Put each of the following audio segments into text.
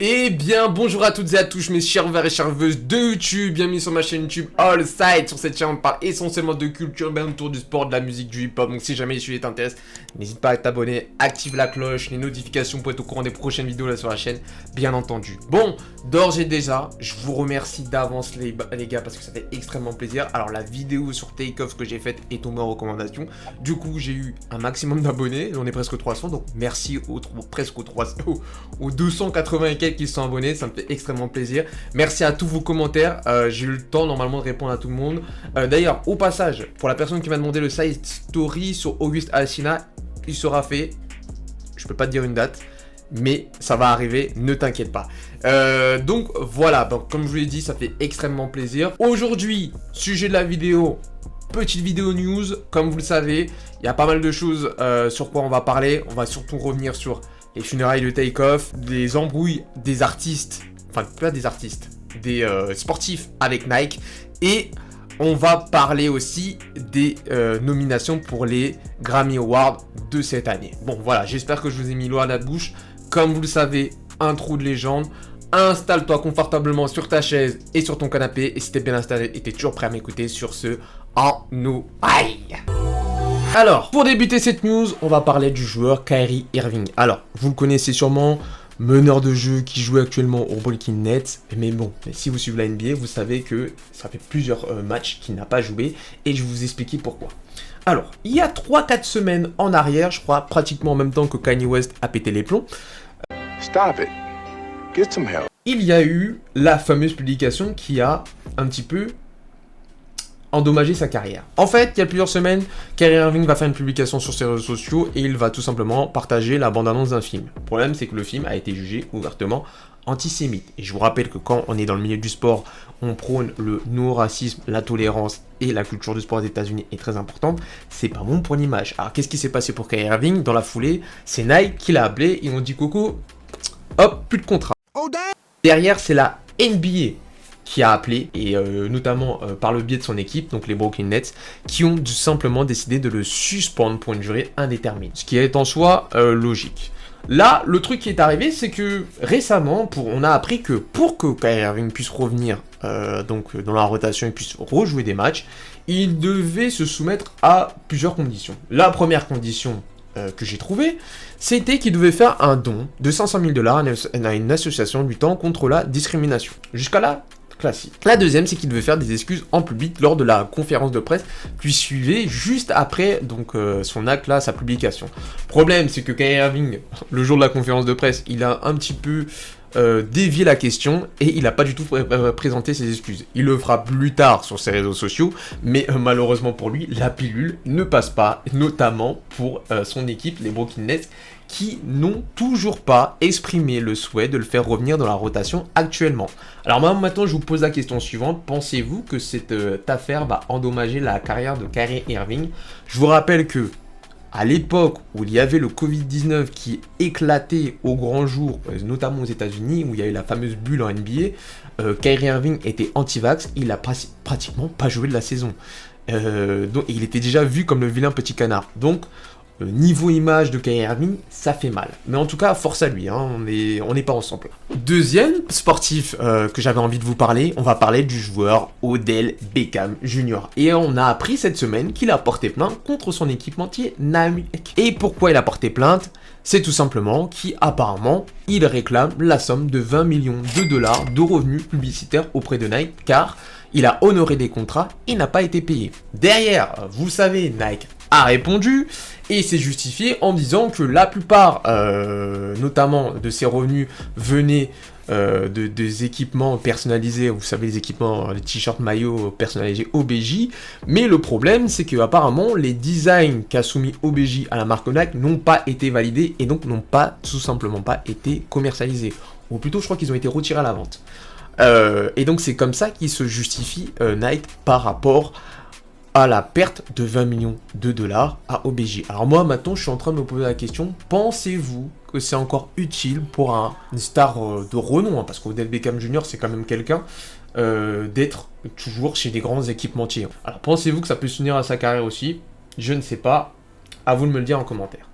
Eh bien, bonjour à toutes et à tous, mes chers verts et charveuses de YouTube. Bienvenue sur ma chaîne YouTube All Side. Sur cette chaîne, on parle essentiellement de culture, bien autour du sport, de la musique, du hip-hop. Donc, si jamais le sujet t'intéresse, n'hésite pas à t'abonner, active la cloche, les notifications pour être au courant des prochaines vidéos là sur la chaîne, bien entendu. Bon, d'ores et déjà, je vous remercie d'avance, les gars, parce que ça fait extrêmement plaisir. Alors, la vidéo sur Take-Off que j'ai faite est tombée en recommandation. Du coup, j'ai eu un maximum d'abonnés. On est presque 300, donc merci presque aux 300, aux 280 et quelques qui sont abonnés, ça me fait extrêmement plaisir. Merci à tous vos commentaires, j'ai eu le temps normalement de répondre à tout le monde. D'ailleurs, au passage, pour la personne qui m'a demandé le side story sur Auguste Alsina, il sera fait. Je peux pas te dire une date, mais ça va arriver, ne t'inquiète pas. Donc voilà, donc, comme je vous l'ai dit, ça fait extrêmement plaisir. Aujourd'hui, sujet de la vidéo, petite vidéo news. Comme vous le savez, il y a pas mal de choses sur quoi on va parler. On va surtout revenir sur les funérailles de Take-Off, les embrouilles des artistes, enfin pas des artistes, des sportifs avec Nike. Et on va parler aussi des nominations pour les Grammy Awards de cette année. Bon voilà, j'espère que je vous ai mis l'eau à la bouche. Comme vous le savez, intro de légende. Installe-toi confortablement sur ta chaise et sur ton canapé. Et si t'es bien installé et t'es toujours prêt à m'écouter sur ce En nous aïe. Alors, pour débuter cette news, on va parler du joueur Kyrie Irving. Alors, vous le connaissez sûrement, meneur de jeu qui joue actuellement au Brooklyn Nets. Mais bon, si vous suivez la NBA, vous savez que ça fait plusieurs matchs qu'il n'a pas joué. Et je vais vous expliquer pourquoi. Alors, il y a 3-4 semaines en arrière, je crois pratiquement en même temps que Kanye West a pété les plombs. Stop it. Get some help. Il y a eu la fameuse publication qui a un petit peu endommager sa carrière. En fait, il y a plusieurs semaines, Kyrie Irving va faire une publication sur ses réseaux sociaux et il va tout simplement partager la bande-annonce d'un film. Le problème, c'est que le film a été jugé ouvertement antisémite. Et je vous rappelle que quand on est dans le milieu du sport, on prône le non-racisme, la tolérance et la culture du sport des États-Unis est très importante. C'est pas bon pour l'image. Alors, qu'est-ce qui s'est passé pour Kyrie Irving? Dans la foulée, c'est Nike qui l'a appelé. Ils ont dit Coco, hop, plus de contrat. Derrière, c'est la NBA qui a appelé, et notamment par le biais de son équipe, donc les Brooklyn Nets, qui ont tout simplement décidé de le suspendre pour une durée indéterminée. Ce qui est en soi logique. Là, le truc qui est arrivé, c'est que récemment, on a appris que pour que Kyrie Irving puisse revenir donc dans la rotation et puisse rejouer des matchs, il devait se soumettre à plusieurs conditions. La première condition que j'ai trouvée, c'était qu'il devait faire un don de 500 000 $ à une association luttant contre la discrimination. Jusqu'à là, classique. La deuxième, c'est qu'il devait faire des excuses en public lors de la conférence de presse qui suivait juste après donc son acte là, sa publication. Problème, c'est que Kyrie Irving, le jour de la conférence de presse, il a un petit peu dévié la question et il n'a pas du tout présenté ses excuses. Il le fera plus tard sur ses réseaux sociaux, mais malheureusement pour lui, la pilule ne passe pas, notamment pour son équipe, les Brooklyn Nets, qui n'ont toujours pas exprimé le souhait de le faire revenir dans la rotation actuellement. Alors maintenant, je vous pose la question suivante. Pensez-vous que cette affaire va endommager la carrière de Kyrie Irving? Je vous rappelle que à l'époque où il y avait le Covid-19 qui éclatait au grand jour, notamment aux États-Unis, où il y a eu la fameuse bulle en NBA, Kyrie Irving était anti-vax, il a pratiquement pas joué de la saison. Donc il était déjà vu comme le vilain petit canard. Donc niveau image de Kyrie Irving, ça fait mal. Mais en tout cas, force à lui, hein, on n'est pas ensemble. Deuxième sportif que j'avais envie de vous parler, on va parler du joueur Odell Beckham Jr. Et on a appris cette semaine qu'il a porté plainte contre son équipementier Nike. Et pourquoi il a porté plainte? C'est tout simplement qu'apparemment, il réclame la somme de 20 millions de dollars de revenus publicitaires auprès de Nike, car il a honoré des contrats et n'a pas été payé. Derrière, vous savez, Nike a répondu et s'est justifié en disant que la plupart, notamment de ses revenus, venaient des équipements personnalisés, vous savez, les équipements, les t-shirts maillots personnalisés OBJ, mais le problème c'est que apparemment les designs qu'a soumis OBJ à la marque Nike n'ont pas été validés et donc n'ont pas, tout simplement pas été commercialisés, ou plutôt je crois qu'ils ont été retirés à la vente. Et donc c'est comme ça qu'il se justifie Nike par rapport à la perte de 20 millions de dollars à OBJ. Alors moi maintenant je suis en train de me poser la question, pensez-vous que c'est encore utile pour une star de renom, hein, parce qu'Odell Beckham Jr. c'est quand même quelqu'un, d'être toujours chez des grands équipementiers. Alors pensez-vous que ça peut s'unir à sa carrière aussi? Je ne sais pas, à vous de me le dire en commentaire.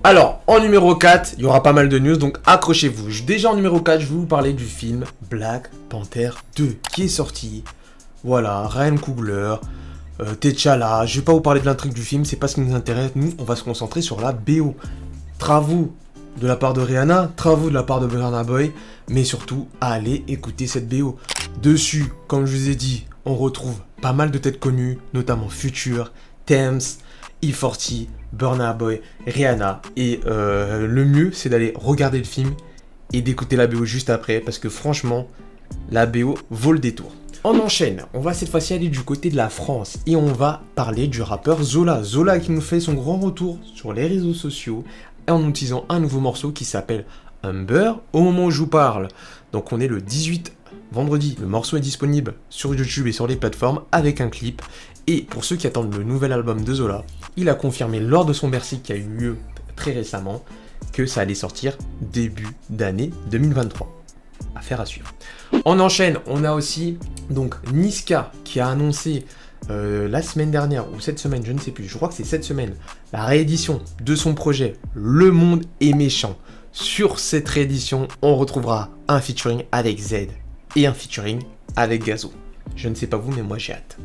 Alors, en numéro 4, il y aura pas mal de news, donc accrochez-vous. Déjà en numéro 4, je vais vous parler du film Black Panther 2 qui est sorti. Voilà, Ryan Coogler, T'Challa. Je vais pas vous parler de l'intrigue du film, c'est pas ce qui nous intéresse. Nous, on va se concentrer sur la BO. Travaux de la part de Rihanna, travaux de la part de Burna Boy, mais surtout, allez écouter cette BO. Dessus, comme je vous ai dit, on retrouve pas mal de têtes connues, notamment Future, Thames, E40, Burna Boy, Rihanna. Et le mieux, c'est d'aller regarder le film et d'écouter la BO juste après, parce que franchement, la BO vaut le détour. On enchaîne, on va cette fois-ci aller du côté de la France et on va parler du rappeur Zola. Zola qui nous fait son grand retour sur les réseaux sociaux en utilisant un nouveau morceau qui s'appelle Humber au moment où je vous parle. Donc on est le 18 vendredi, le morceau est disponible sur YouTube et sur les plateformes avec un clip. Et pour ceux qui attendent le nouvel album de Zola, il a confirmé lors de son Bercy qui a eu lieu très récemment que ça allait sortir début d'année 2023. Affaire à suivre. On enchaîne, on a aussi donc Niska qui a annoncé la semaine dernière ou cette semaine, je ne sais plus, je crois que c'est cette semaine, la réédition de son projet Le Monde est méchant. Sur cette réédition, on retrouvera un featuring avec Z et un featuring avec Gazo. Je ne sais pas vous, mais moi j'ai hâte.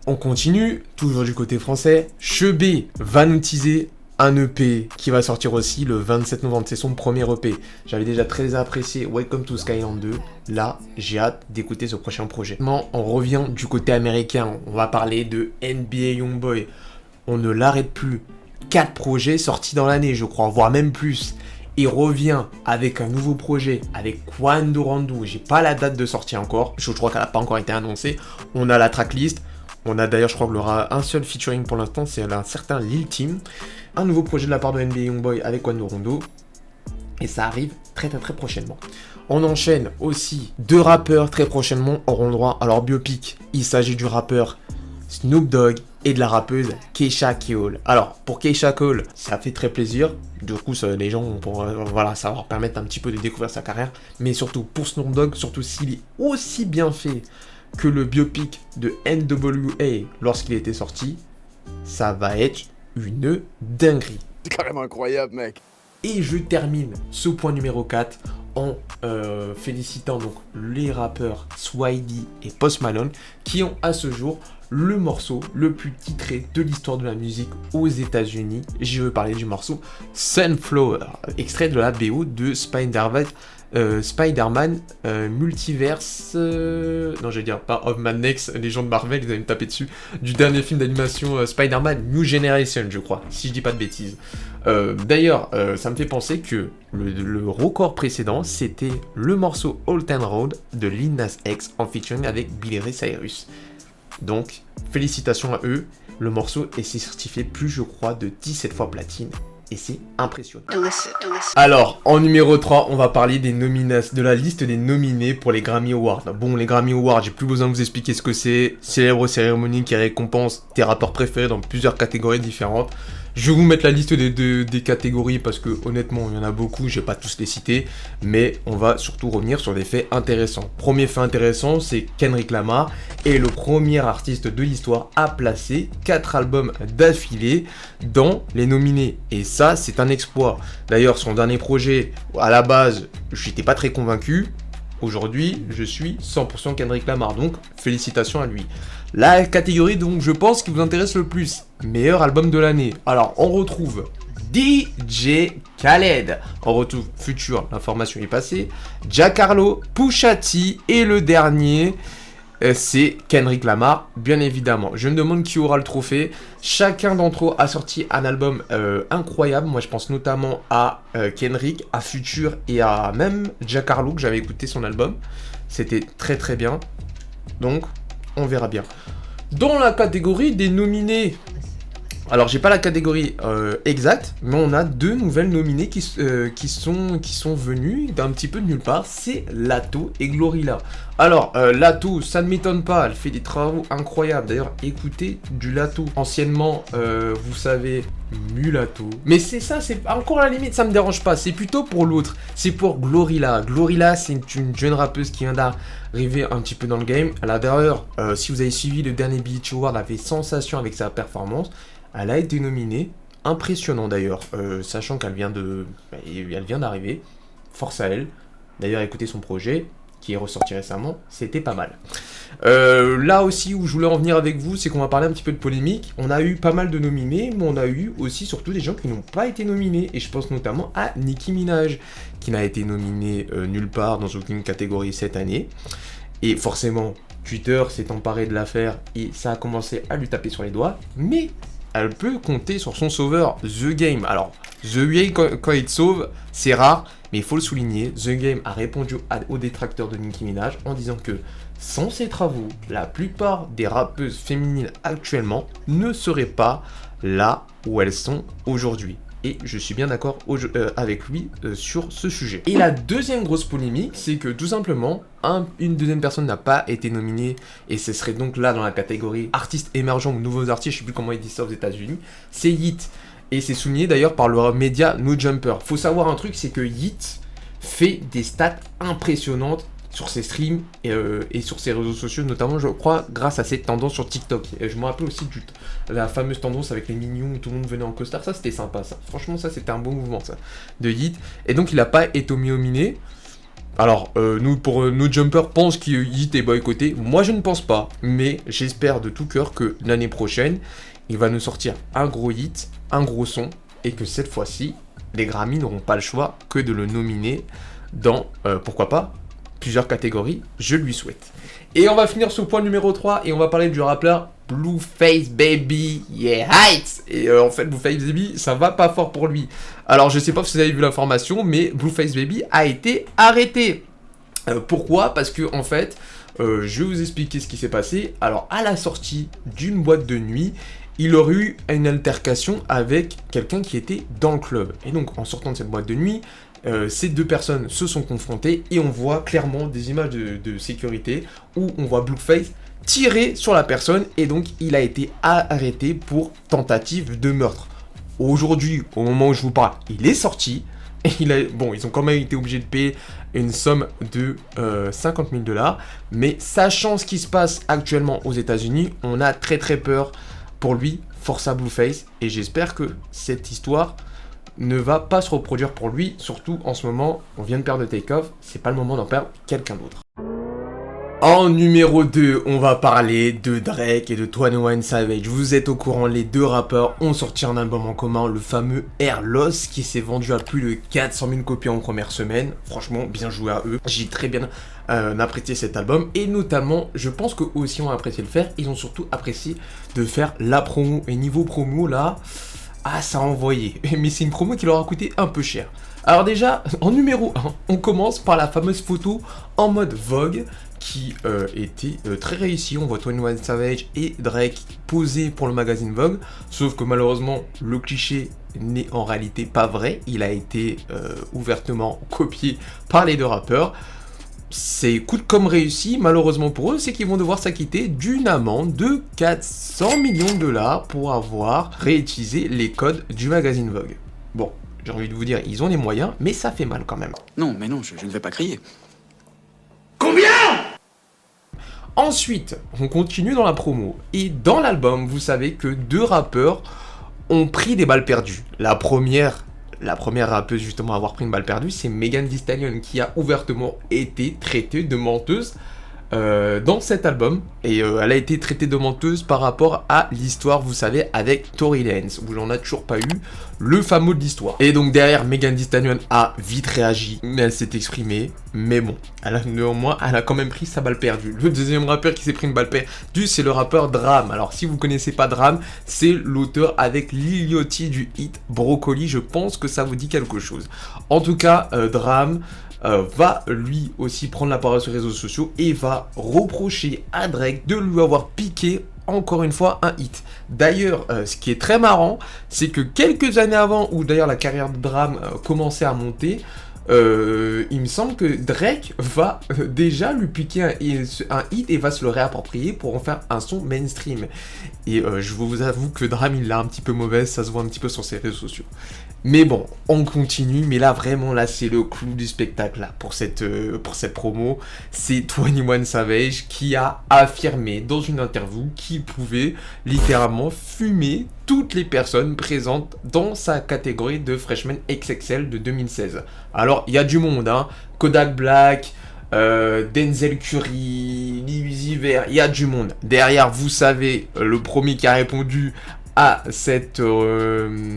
On continue, toujours du côté français. Chebet va nous teaser un EP qui va sortir aussi le 27 novembre. C'est son premier EP. J'avais déjà très apprécié Welcome to Skyland 2. Là, j'ai hâte d'écouter ce prochain projet. Maintenant, on revient du côté américain. On va parler de NBA Youngboy. On ne l'arrête plus. 4 projets sortis dans l'année, je crois, voire même plus. Il revient avec un nouveau projet, avec Quando Randu. J'ai pas la date de sortie encore. Je crois qu'elle n'a pas encore été annoncée. On a la tracklist. On a d'ailleurs, je crois qu'il y aura un seul featuring pour l'instant, c'est un certain Lil Tim. Un nouveau projet de la part de NBA Youngboy avec Quando Rondo. Et ça arrive très prochainement. On enchaîne aussi 2 rappeurs très prochainement auront le droit à leur biopic. Il s'agit du rappeur Snoop Dogg et de la rappeuse Keisha Cole. Alors, pour Keisha Cole, ça fait très plaisir. Du coup, les gens pourront, voilà, ça va leur permettre un petit peu de découvrir sa carrière. Mais surtout, pour Snoop Dogg, surtout s'il est aussi bien fait que le biopic de NWA lorsqu'il était sorti, ça va être une dinguerie. C'est carrément incroyable, mec. Et je termine ce point numéro 4 en félicitant donc les rappeurs Swidey et Post Malone qui ont à ce jour le morceau le plus titré de l'histoire de la musique aux États-Unis. Je veux parler du morceau Sunflower, extrait de la BO de Spider-Man Multiverse, non je vais dire pas of Madness, les gens de Marvel ils allaient me taper dessus, du dernier film d'animation Spider-Man New Generation je crois, si je dis pas de bêtises. D'ailleurs ça me fait penser que le record précédent c'était le morceau Old Town Road de Lil Nas X en featuring avec Billy Ray Cyrus. Donc félicitations à eux, le morceau est certifié plus je crois de 17 fois platine. Et c'est impressionnant. Alors, en numéro 3, on va parler de la liste des nominés pour les Grammy Awards. Bon, les Grammy Awards, j'ai plus besoin de vous expliquer ce que c'est. Célèbre cérémonie qui récompense tes rappeurs préférés dans plusieurs catégories différentes. Je vais vous mettre la liste des catégories parce que honnêtement, il y en a beaucoup, je vais pas tous les citer. Mais on va surtout revenir sur des faits intéressants. Premier fait intéressant, c'est Kendrick Lamar est le premier artiste de l'histoire à placer 4 albums d'affilée dans les nominés. Et ça, c'est un exploit. D'ailleurs, son dernier projet, à la base, j'étais pas très convaincu. Aujourd'hui, je suis 100% Kendrick Lamar, donc félicitations à lui. La catégorie donc je pense qui vous intéresse le plus, meilleur album de l'année. Alors on retrouve DJ Khaled, on retrouve Future, l'information est passée, Jack Harlow, Pusha T et le dernier c'est Kendrick Lamar, bien évidemment. Je me demande qui aura le trophée. Chacun d'entre eux a sorti un album incroyable. Moi, je pense notamment à Kendrick, à Future et à même Jack Harlow, que j'avais écouté son album. C'était très bien. Donc, on verra bien. Dans la catégorie des nominés, alors j'ai pas la catégorie exacte, mais on a 2 nouvelles nominées qui sont venues d'un petit peu de nulle part, c'est Lato et Glorilla. Alors Lato, ça ne m'étonne pas, elle fait des travaux incroyables, d'ailleurs écoutez du Lato, anciennement vous savez Mulatto, mais c'est ça, c'est encore à la limite, ça me dérange pas, c'est plutôt pour l'autre, c'est pour Glorilla. Glorilla c'est une jeune rappeuse qui vient d'arriver un petit peu dans le game, elle a d'ailleurs, si vous avez suivi le dernier BET Award, elle a fait sensation avec sa performance. Elle a été nominée impressionnant d'ailleurs, sachant qu'elle vient d'arriver. Force à elle. D'ailleurs, écoutez son projet, qui est ressorti récemment, c'était pas mal. Là aussi où je voulais en venir avec vous, c'est qu'on va parler un petit peu de polémique. On a eu pas mal de nominés, mais on a eu aussi surtout des gens qui n'ont pas été nominés. Et je pense notamment à Nicki Minaj, qui n'a été nominée nulle part dans aucune catégorie cette année. Et forcément, Twitter s'est emparé de l'affaire et ça a commencé à lui taper sur les doigts. Mais elle peut compter sur son sauveur, The Game. Alors, The Game, quand il te sauve, c'est rare, mais il faut le souligner. The Game a répondu aux détracteurs de Nicki Minaj en disant que sans ses travaux, la plupart des rappeuses féminines actuellement ne seraient pas là où elles sont aujourd'hui. Et je suis bien d'accord avec lui sur ce sujet. Et la deuxième grosse polémique, c'est que tout simplement, une deuxième personne n'a pas été nominée, et ce serait donc là dans la catégorie artistes émergents ou nouveaux artistes, je sais plus comment ils disent ça aux États-Unis, c'est Yeat. Et c'est souligné d'ailleurs par le média No Jumper. Faut savoir un truc, c'est que Yeat fait des stats impressionnantes sur ses streams et sur ses réseaux sociaux, notamment je crois grâce à cette tendance sur TikTok. Et je me rappelle aussi de la fameuse tendance avec les mignons où tout le monde venait en costard, ça c'était sympa ça. Franchement ça c'était un bon mouvement ça, de Yeat. Et donc il n'a pas été nominé. Alors nous pour nos jumpers pensent que Yeat est boycotté, moi je ne pense pas, mais j'espère de tout cœur que l'année prochaine il va nous sortir un gros hit, un gros son, et que cette fois-ci les Grammy n'auront pas le choix que de le nominer dans, pourquoi pas, plusieurs catégories, je lui souhaite. Et on va finir ce point numéro 3 et on va parler du rappeur Blueface Baby, yeah heights. Et en fait Blueface Baby ça va pas fort pour lui. Alors je sais pas si vous avez vu l'information, mais Blueface Baby a été arrêté. Pourquoi ? Parce que en fait, je vais vous expliquer ce qui s'est passé. Alors à la sortie d'une boîte de nuit, il aurait eu une altercation avec quelqu'un qui était dans le club. Et donc en sortant de cette boîte de nuit, ces deux personnes se sont confrontées et on voit clairement des images de sécurité où on voit Blueface tirer sur la personne et donc il a été arrêté pour tentative de meurtre. Aujourd'hui, au moment où je vous parle, il est sorti et ils ont quand même été obligés de payer une somme de 50 000 $, mais sachant ce qui se passe actuellement aux États-Unis, on a très très peur pour lui. Force à Blueface, et j'espère que cette histoire ne va pas se reproduire pour lui, surtout en ce moment, on vient de perdre Takeoff, c'est pas le moment d'en perdre quelqu'un d'autre. En numéro 2, on va parler de Drake et de 21 Savage. Vous êtes au courant, les deux rappeurs ont sorti un album en commun, le fameux Air Loss, qui s'est vendu à plus de 400 000 copies en première semaine. Franchement, bien joué à eux. J'ai très bien apprécié cet album, et notamment, je pense qu'eux aussi ont apprécié le faire. Ils ont surtout apprécié de faire la promo. Et niveau promo, là, ça a envoyé. Mais c'est une promo qui leur a coûté un peu cher. Alors déjà, en numéro 1, on commence par la fameuse photo en mode Vogue, qui était très réussi. On voit 21 Savage et Drake posés pour le magazine Vogue, sauf que malheureusement le cliché n'est en réalité pas vrai, il a été ouvertement copié par les deux rappeurs. C'est coûte comme réussi, malheureusement pour eux, c'est qu'ils vont devoir s'acquitter d'une amende de 400 millions de $ pour avoir réutilisé les codes du magazine Vogue. Bon, j'ai envie de vous dire, ils ont les moyens, mais ça fait mal quand même. Non, mais non, je ne vais pas crier. Ensuite, on continue dans la promo. Et dans l'album, vous savez que deux rappeurs ont pris des balles perdues. La première rappeuse justement à avoir pris une balle perdue, c'est Megan Thee Stallion, qui a ouvertement été traitée de menteuse dans cet album. Et elle a été traitée de menteuse par rapport à l'histoire, vous savez, avec Tory Lanez, où l'on n'a toujours pas eu le fameux de l'histoire. Et donc derrière, Megan Thee Stallion a vite réagi, mais elle s'est exprimée. Mais bon, néanmoins, elle a quand même pris sa balle perdue. Le deuxième rappeur qui s'est pris une balle perdue, c'est le rappeur Drame. Alors si vous connaissez pas Drame, c'est l'auteur avec Lil Yachty du hit Brocoli. Je pense que ça vous dit quelque chose. En tout cas, Drame va lui aussi prendre la parole sur les réseaux sociaux et va reprocher à Drake de lui avoir piqué encore une fois un hit. D'ailleurs, ce qui est très marrant, c'est que quelques années avant, où d'ailleurs la carrière de Drame commençait à monter, il me semble que Drake va déjà lui piquer un hit et va se le réapproprier pour en faire un son mainstream. Et je vous avoue que Drame, il l'a un petit peu mauvaise, ça se voit un petit peu sur ses réseaux sociaux. Mais bon, on continue, mais là vraiment, là c'est le clou du spectacle là, pour cette promo. C'est 21 Savage qui a affirmé dans une interview qu'il pouvait littéralement fumer toutes les personnes présentes dans sa catégorie de Freshman XXL de 2016. Alors, il y a du monde, hein. Kodak Black, Denzel Curry, Lee Uzi Vert, il y a du monde. Derrière, vous savez, le premier qui a répondu à cette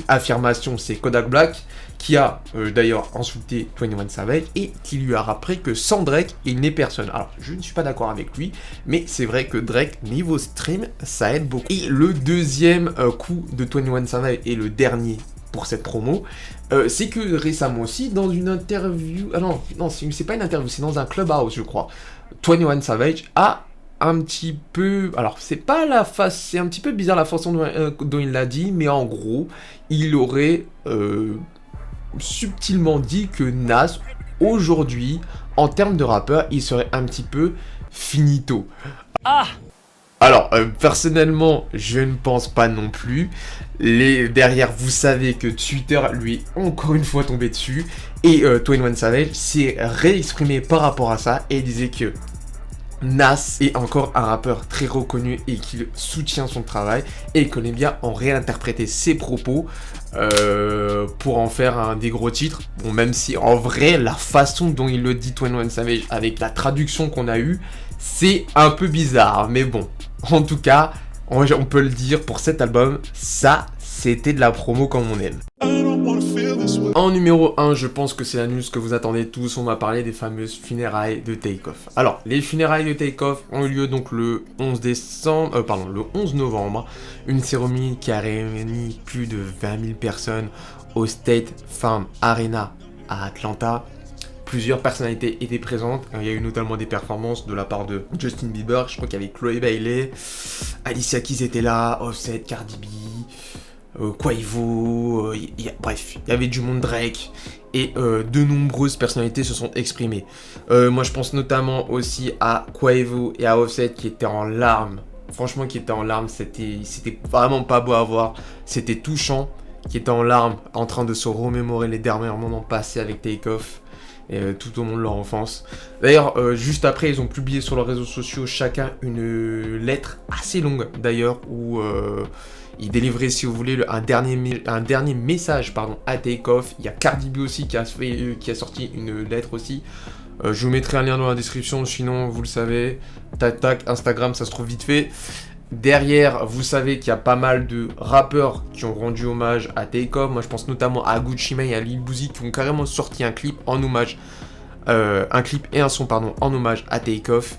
affirmation, c'est Kodak Black, qui a d'ailleurs insulté 21 Savage et qui lui a rappelé que sans Drake, il n'est personne. Alors, je ne suis pas d'accord avec lui, mais c'est vrai que Drake, niveau stream, ça aide beaucoup. Et le deuxième coup de 21 Savage et le dernier pour cette promo, c'est que récemment aussi, dans une interview... Ah non, c'est pas une interview, c'est dans un clubhouse, je crois. 21 Savage a un petit peu... Alors, c'est pas la face... C'est un petit peu bizarre la façon dont il l'a dit, mais en gros, il aurait... subtilement dit que Nas, aujourd'hui, en termes de rappeur, il serait un petit peu finito. Alors, personnellement, je ne pense pas non plus. Derrière, vous savez que Twitter lui est encore une fois tombé dessus. Et 21 Savage s'est réexprimé par rapport à ça et disait que Nas est encore un rappeur très reconnu et qu'il soutient son travail et que les médias ont réinterprété ses propos pour en faire des gros titres. Bon, même si en vrai, la façon dont il le dit 21 Savage avec la traduction qu'on a eue, c'est un peu bizarre. Mais bon, en tout cas, on peut le dire pour cet album, ça, c'était de la promo comme on aime. En numéro 1, je pense que c'est la news que vous attendez tous, on va parler des fameuses funérailles de Takeoff. Alors, les funérailles de Takeoff ont eu lieu donc le 11 novembre, une cérémonie qui a réuni plus de 20 000 personnes au State Farm Arena à Atlanta. Plusieurs personnalités étaient présentes, il y a eu notamment des performances de la part de Justin Bieber, je crois qu'il y avait Chloé Bailey, Alicia Keys était là, Offset, Cardi B... Quavo, bref, il y avait du monde, Drake, et de nombreuses personnalités se sont exprimées. Moi je pense notamment aussi à Quavo et à Offset qui étaient en larmes. Franchement, qui étaient en larmes, c'était vraiment pas beau à voir, c'était touchant, qui étaient en larmes, en train de se remémorer les derniers moments passés avec Takeoff. Et tout au long de leur enfance. D'ailleurs, juste après, ils ont publié sur leurs réseaux sociaux chacun une lettre assez longue, d'ailleurs, où ils délivraient, si vous voulez, un dernier message à Takeoff. Il y a Cardi B aussi qui a sorti une lettre aussi. Je vous mettrai un lien dans la description, sinon, vous le savez, tac, Instagram, ça se trouve vite fait. Derrière, vous savez qu'il y a pas mal de rappeurs qui ont rendu hommage à Takeoff. Moi, je pense notamment à Gucci Mane et à Lil Boozy qui ont carrément sorti un clip en hommage, un clip et un son, en hommage à Takeoff.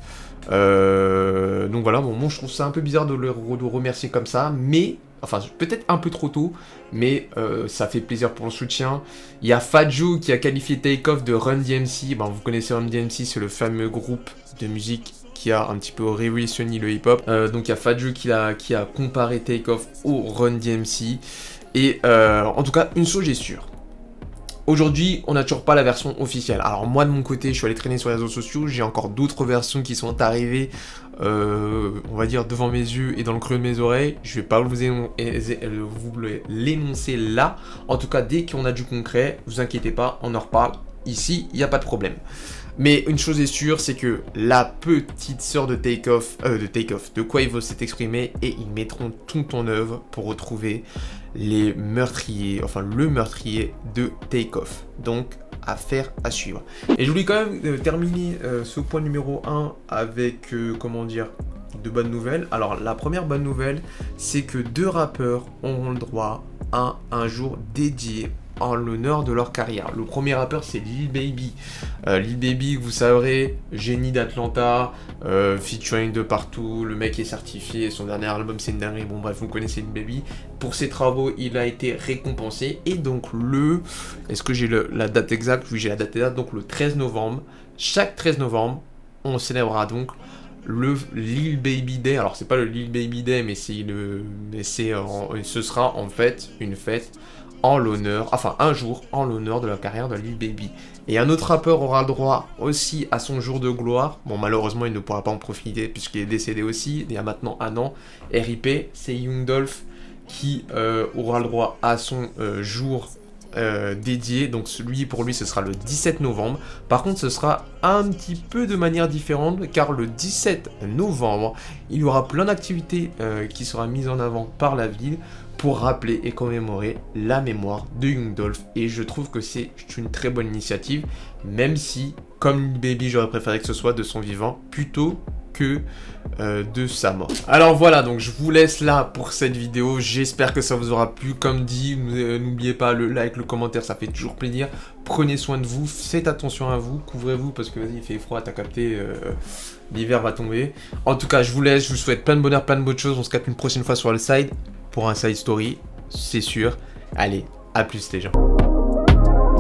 Donc voilà, bon, moi je trouve ça un peu bizarre de le remercier comme ça, mais, enfin, peut-être un peu trop tôt, mais ça fait plaisir pour le soutien. Il y a Fat Joe qui a qualifié Takeoff de Run DMC. Bon, vous connaissez Run DMC, c'est le fameux groupe de musique qui a un petit peu révolutionné le hip-hop. Donc il y a Fat Joe qui a comparé Takeoff au Run DMC. Et en tout cas, une chose est sûre. Aujourd'hui, on n'a toujours pas la version officielle. Alors moi, de mon côté, je suis allé traîner sur les réseaux sociaux. J'ai encore d'autres versions qui sont arrivées, on va dire, devant mes yeux et dans le creux de mes oreilles. Je vais pas vous l'énoncer là. En tout cas, dès qu'on a du concret, vous inquiétez pas, on en reparle. Ici, il n'y a pas de problème. Mais une chose est sûre, c'est que la petite sœur de Quavo s'est exprimée et ils mettront tout en œuvre pour retrouver les meurtriers, enfin le meurtrier de Takeoff. Donc, affaire à suivre. Et je voulais quand même terminer ce point numéro 1 avec, comment dire, de bonnes nouvelles. Alors, la première bonne nouvelle, c'est que 2 rappeurs auront le droit à un jour dédié en l'honneur de leur carrière. Le premier rappeur, c'est Lil Baby. Lil Baby, vous saurez, génie d'Atlanta, featuring de partout, le mec est certifié, son dernier album c'est une dinguerie, bon bref, vous connaissez Lil Baby. Pour ses travaux, il a été récompensé, et donc est-ce que j'ai la date exacte? Oui, j'ai la date exacte, donc le 13 novembre, chaque 13 novembre, on célébrera donc le Lil Baby Day. Alors c'est pas le Lil Baby Day, mais ce sera en fait une fête en l'honneur, enfin un jour en l'honneur de la carrière de Lil Baby. Et un autre rappeur aura le droit aussi à son jour de gloire. Bon, malheureusement, il ne pourra pas en profiter puisqu'il est décédé aussi, il y a maintenant un an. RIP, c'est Young Dolph qui aura le droit à son jour dédié, donc pour lui ce sera le 17 novembre. Par contre ce sera un petit peu de manière différente, car le 17 novembre, il y aura plein d'activités qui sera mises en avant par la ville pour rappeler et commémorer la mémoire de Young Dolph, et je trouve que c'est une très bonne initiative, même si, comme Baby, j'aurais préféré que ce soit de son vivant plutôt que de sa mort. Alors voilà, donc je vous laisse là pour cette vidéo, j'espère que ça vous aura plu. Comme dit, n'oubliez pas le like, le commentaire, ça fait toujours plaisir. Prenez soin de vous, faites attention à vous, couvrez-vous parce que vas-y, il fait froid, t'as capté, l'hiver va tomber. En tout cas, je vous laisse, je vous souhaite plein de bonheur, plein de bonnes choses. On se capte une prochaine fois sur le side pour un side story, c'est sûr. Allez, à plus les gens.